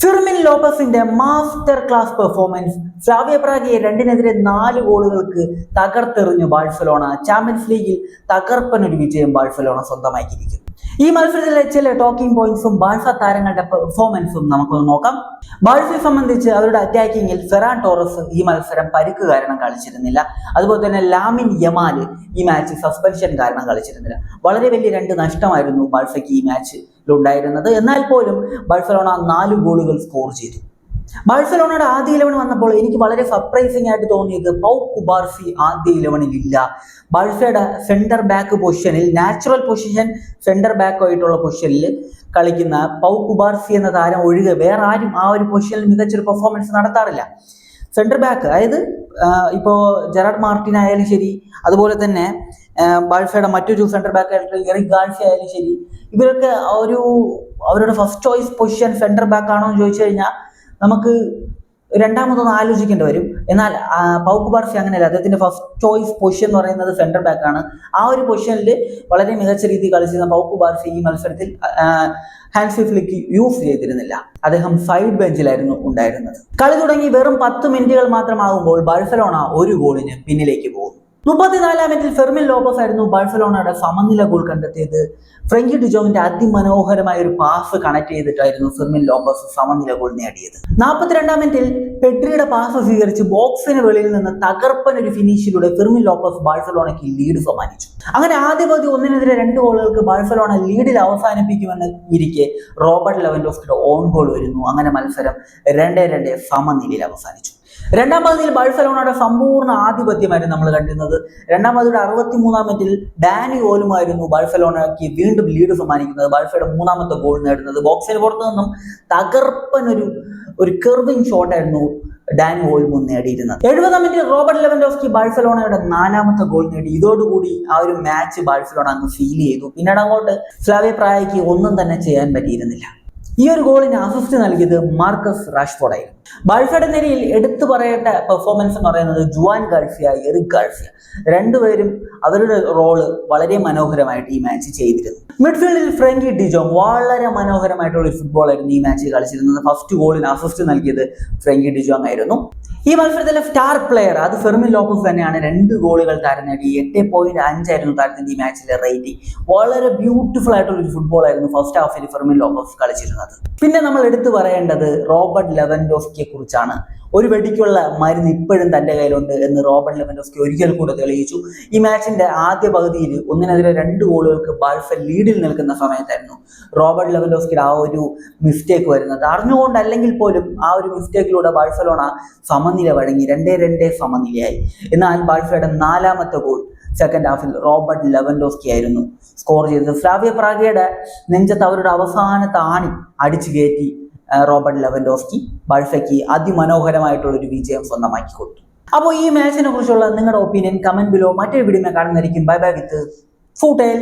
Fermin ലോപ്പസിന്റെ master class performance Slavia പ്രാഗയെ 2-നെതിരെ 4 ഗോളുകൾക്ക് തകർത്തെറിഞ്ഞു ബാഴ്സലോണ. ചാമ്പ്യൻസ് ലീഗിൽ തകർപ്പനൊരു വിജയം ബാഴ്സലോണ സ്വന്തമാക്കിയിരിക്കുന്നു. ഈ മത്സരത്തിലെ ചില ടോക്കിംഗ് പോയിന്റ്സും ബാഴ്സ താരങ്ങളുടെ പെർഫോമൻസും നമുക്കൊന്ന് നോക്കാം. ബാഴ്സയെ സംബന്ധിച്ച് അവരുടെ അറ്റാക്കിങ്ങിൽ ഫെറാൻ ടോറസ് ഈ മത്സരം പരിക്ക് കാരണം കളിച്ചിരുന്നില്ല. അതുപോലെ തന്നെ ലാമിൻ യമാല് ഈ മാച്ച് സസ്പെൻഷൻ കാരണം കളിച്ചിരുന്നില്ല. വളരെ വലിയ 2 നഷ്ടമായിരുന്നു ബാഴ്സയ്ക്ക് ഈ മാച്ചിൽ ഉണ്ടായിരുന്നത്. എന്നാൽ പോലും ബാഴ്സലോണ 4 ഗോളുകൾ സ്കോർ ചെയ്തു. ബാഴ്സലോണയുടെ ആദ്യ 11 വന്നപ്പോൾ എനിക്ക് വളരെ സർപ്രൈസിംഗ് ആയിട്ട് തോന്നിയത് പൗ കുബാർസി ആദ്യ 11 ഇല്ല. ബാഴ്സയുടെ സെന്റർ ബാക്ക് പൊസിഷനിൽ, നാച്ചുറൽ പൊസിഷൻ സെന്റർ ബാക്ക് ആയിട്ടുള്ള പൊസിഷനിൽ കളിക്കുന്ന പൗ കുബാർസി എന്ന താരം ഒഴികെ വേറെ ആരും ആ ഒരു പൊസിഷനിൽ മികച്ചൊരു പെർഫോമൻസ് നടത്താറില്ല. സെന്റർ ബാക്ക്, അതായത് ഇപ്പോൾ ജെറാർഡ് മാർട്ടിൻ ആയാലും ശരി, അതുപോലെ തന്നെ ബാഴ്സയുടെ മറ്റൊരു സെന്റർ ബാക്ക് ആയിട്ടുള്ള എറിക് ഗാർഷ്യ ആയാലും ശരി, ഇവരൊക്കെ അവരുടെ first choice position centre back ആണോ എന്ന് ചോദിച്ചു കഴിഞ്ഞാൽ നമുക്ക് രണ്ടാമതൊന്ന് ആലോചിക്കേണ്ടി വരും. എന്നാൽ പൗ കുബാർസി അങ്ങനെയല്ല. അദ്ദേഹത്തിന്റെ ഫസ്റ്റ് ചോയ്സ് പൊസിഷൻ എന്ന് പറയുന്നത് സെന്റർ ബാക്ക് ആണ്. ആ ഒരു പൊസിഷനിൽ വളരെ മികച്ച രീതിയിൽ കളിച്ചിരുന്ന പൗ കുബാർസി ഈ മത്സരത്തിൽ ഹാൻസി ഫ്ലിക്ക് യൂസ് ചെയ്തിരുന്നില്ല. അദ്ദേഹം സൈഡ് ബെഞ്ചിലായിരുന്നു ഉണ്ടായിരുന്നത്. കളി തുടങ്ങി വെറും 10 മിനിറ്റുകൾ മാത്രമാകുമ്പോൾ ബാഴ്സലോണ 1 ഗോളിന് പിന്നിലേക്ക് പോകുന്നു. 34-ാം മിനിറ്റിൽ ഫെർമിൻ ലോപ്പസ് ആയിരുന്നു ബാഴ്സലോണയുടെ സമനില ഗോൾ കണ്ടെത്തിയത്. ഫ്രങ്കി ഡിജോങ്ങിന്റെ അതിമനോഹരമായ ഒരു പാസ് കണക്ട് ചെയ്തിട്ടായിരുന്നു ഫെർമിൻ ലോപ്പസ് സമനില ഗോൾ നേടിയത്. 42-ാം മിനിറ്റിൽ പെഡ്രിയുടെ പാസ് സ്വീകരിച്ച് ബോക്സിന് വെളിയിൽ നിന്ന് തകർപ്പൻ ഒരു ഫിനിഷിലൂടെ ഫെർമിൻ ലോപ്പസ് ബാഴ്സലോണയ്ക്ക് ലീഡ് സമ്മാനിച്ചു. അങ്ങനെ ആദ്യ പകുതി 1-നെതിരെ 2 ഗോളുകൾക്ക് ബാഴ്സലോണ ലീഡിൽ അവസാനിപ്പിക്കുമെന്ന് ഇരിക്കെ റോബർട്ട് ലെവൻഡോസ്കിയുടെ ഓൺ ഗോൾ വരുന്നു. അങ്ങനെ മത്സരം 2-2 സമനിലയിൽ അവസാനിച്ചു. രണ്ടാം പകുതിയിൽ ബാഴ്സലോണയുടെ സമ്പൂർണ്ണ ആധിപത്യമായിരുന്നു നമ്മൾ കണ്ടിരുന്നത്. രണ്ടാം പകുതിയുടെ 63-ാം മിനിറ്റിൽ ഡാനി ഓലുമായിരുന്നു ബാഴ്സലോണയ്ക്ക് വീണ്ടും ലീഡ് സമ്മാനിക്കുന്നത്. ബാഴ്സയുടെ 3ാമത്തെ ഗോൾ നേടുന്നത് ബോക്സിന് പുറത്തു നിന്നും തകർപ്പൻ ഒരു കെർവിംഗ് ഷോട്ടായിരുന്നു ഡാനി ഓൽമോ നേടിയിരുന്നത്. 70-ാം മിനിറ്റിൽ റോബർട്ട് ലെവൻഡോസ്കി ബാഴ്സലോണയുടെ 4ാമത്തെ ഗോൾ നേടി. ഇതോടുകൂടി ആ ഒരു മാച്ച് ബാഴ്സലോണ അങ്ങ് ഫീൽ ചെയ്തു. പിന്നീട് അങ്ങോട്ട് സ്ലാവിയ പ്രാഗയ്ക്ക് ഒന്നും തന്നെ ചെയ്യാൻ പറ്റിയിരുന്നില്ല. ഈ ഒരു ഗോളിന് അസിസ്റ്റ് നൽകിയത് മാർക്കസ് റാഷ്ഫോർഡ് ആയിരുന്നു. ബാഴ്സയുടെ നിരയിൽ എടുത്തു പറയേണ്ട പെർഫോമൻസ് എന്ന് പറയുന്നത് ജുവാൻ ഗാർഷ്യ, എറിക് ഗാർഷ്യ, രണ്ടുപേരും അവരുടെ റോള് വളരെ മനോഹരമായിട്ട് ഈ മാച്ച് ചെയ്തിരുന്നു. മിഡ്ഫീൽഡിൽ ഫ്രങ്കി ഡിജോങ് വളരെ മനോഹരമായിട്ടുള്ള ഒരു ഫുട്ബോൾ ആയിരുന്നു ഈ മാച്ചിൽ കളിച്ചിരുന്നത്. ഫസ്റ്റ് ഗോളിന് അസിസ്റ്റ് നൽകിയത് ഫ്രങ്കി ഡിജോങ് ആയിരുന്നു. ഈ മത്സരത്തിലെ സ്റ്റാർ പ്ലെയർ അത് ഫെർമിൻ ലോപ്പസ് തന്നെയാണ്. 2 ഗോളുകൾ താരം നേടി. 8.5 ആയിരുന്നു താരത്തിന്റെ ഈ മാച്ചിലെ റേറ്റിംഗ്. വളരെ ബ്യൂട്ടിഫുൾ ആയിട്ടുള്ള ഒരു ഫുട്ബോൾ ആയിരുന്നു ഫസ്റ്റ് ഹാഫിൽ ഫെർമിൻ ലോപ്പസ് കളിച്ചിരുന്നത്. പിന്നെ നമ്മൾ എടുത്തു പറയേണ്ടത് റോബർട്ട് ലെവൻഡോസ്കിയെ കുറിച്ചാണ്. ഒരു വെടിക്കുള്ള മരുന്ന് ഇപ്പോഴും തന്റെ കയ്യിലുണ്ട് എന്ന് റോബർട്ട് ലെവൻഡോസ്കി ഒരിക്കൽ കൂടെ തെളിയിച്ചു. ഈ മാച്ചിന്റെ ആദ്യ പകുതിയിൽ 1-നെതിരെ 2 ഗോളുകൾക്ക് ബാഴ്സ ലീഡിൽ നിൽക്കുന്ന സമയത്തായിരുന്നു റോബർട്ട് ലെവൻഡോസ്കിയുടെ ആ ഒരു മിസ്റ്റേക്ക് വരുന്നത്. അറിഞ്ഞുകൊണ്ടല്ലെങ്കിൽ പോലും ആ ഒരു മിസ്റ്റേക്കിലൂടെ ബാഴ്സലോണ സമനില വഴങ്ങി. 2-2 സമനിലയായി. എന്നാൽ ബാഴ്സയുടെ 4ാമത്തെ ഗോൾ സെക്കൻഡ് ഹാഫിൽ റോബർട്ട് ലെവൻഡോസ്കി ആയിരുന്നു സ്കോർ ചെയ്തത്. സ്ലാവിയ പ്രാഗയുടെ നെഞ്ചത്ത് അവരുടെ അവസാനത്തെ ആണി അടിച്ചു കയറ്റി റോബർട്ട് ലെവൻഡോസ്കി ബാഴ്സയ്ക്ക് അതിമനോഹരമായിട്ടുള്ളൊരു വിജയം സ്വന്തമാക്കി കൊടുത്തു. അപ്പോൾ ഈ മാച്ചിനെ കുറിച്ചുള്ള നിങ്ങളുടെ ഒപ്പീനിയൻ കമന്റ് ബിലോ. മറ്റൊരു വീഡിയോ കാണുന്നതായിരിക്കും. ബൈ ബൈ വിത്ത് ഫൂട്ടേൽ.